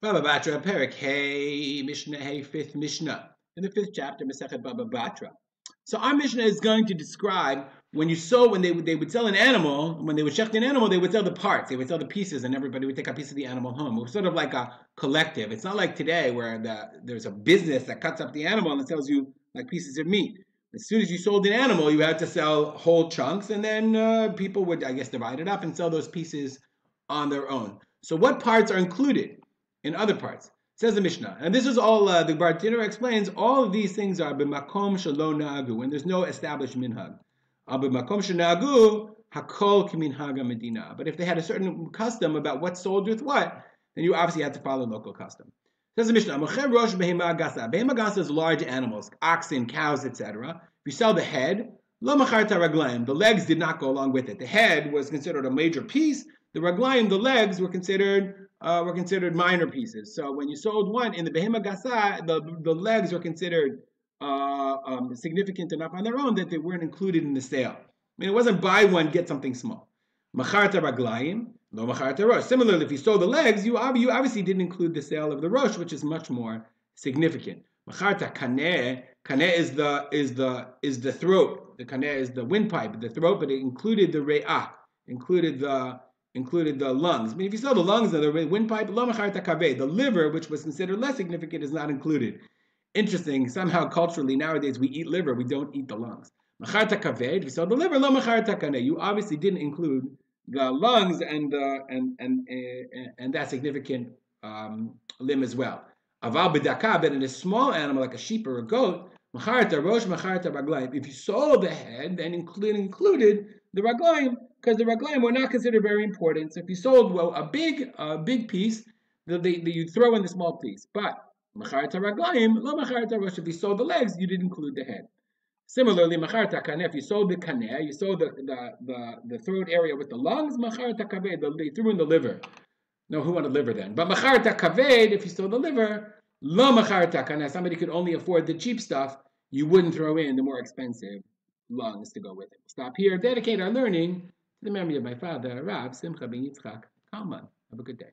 Baba Batra, Perik, hey, Mishnah, hey, fifth Mishnah. In the fifth chapter, Masechet Baba Batra. So our Mishnah is going to describe when they would sell an animal, when they would shecht an animal, they would sell the parts, they would sell the pieces, and everybody would take a piece of the animal home. It was sort of like a collective. It's not like today where there's a business that cuts up the animal and sells you like pieces of meat. As soon as you sold an animal, you had to sell whole chunks, and then people would, I guess, divide it up and sell those pieces on their own. So what parts are included in other parts? Says the Mishnah, and this is all the Batra explains. All of these things are b'makom shelo na'agu, when there's no established minhag. B'makom shena'agu hakol k'minhag medina. But if they had a certain custom about what's sold with what, then you obviously had to follow local custom. Says the Mishnah, mocher rosh behema gasa. Behema gasa is large animals, oxen, cows, etc. If you sell the head, lo macharta raglaim. The legs did not go along with it. The head was considered a major piece. The raglaim, the legs, were considered minor pieces. So when you sold one in the behema gasa, the legs were considered significant enough on their own that they weren't included in the sale. I mean, it wasn't buy one, get something small. Macharta raglayim, lo macharta rosh. Similarly, if you sold the legs, you obviously didn't include the sale of the rosh, which is much more significant. Macharta kaneh, kaneh is the throat. The kaneh is the windpipe, the throat, but it included the re'ah, included the lungs. I mean, if you sell the lungs and the windpipe, lo macharta kaveh, the liver, which was considered less significant, is not included. Interesting, somehow culturally nowadays we eat liver, we don't eat the lungs. Macharta kaved, if you sell the liver, lo macharta kaneh. You obviously didn't include the lungs and that significant limb as well. Aval b'daka, but in a small animal like a sheep or a goat, macharta rosh, macharta raglayim. If you sold the head, then included the raglayim, because the raglayim were not considered very important. So if you sold a big piece, you'd throw in the small piece. But macharta raglayim, lo macharta rosh. If you sold the legs, you didn't include the head. Similarly, macharta kaneh, if you sold the kaneh, you sold the throat area with the lungs, macharta kaved, they threw in the liver. No, who wanted liver then? But macharta kaved, if you sold the liver, lo macharta kaneh, somebody could only afford the cheap stuff, you wouldn't throw in the more expensive lungs to go with it. Stop here, dedicate our learning to the memory of my father, Rav Simcha ben Yitzchak Kalman. Have a good day.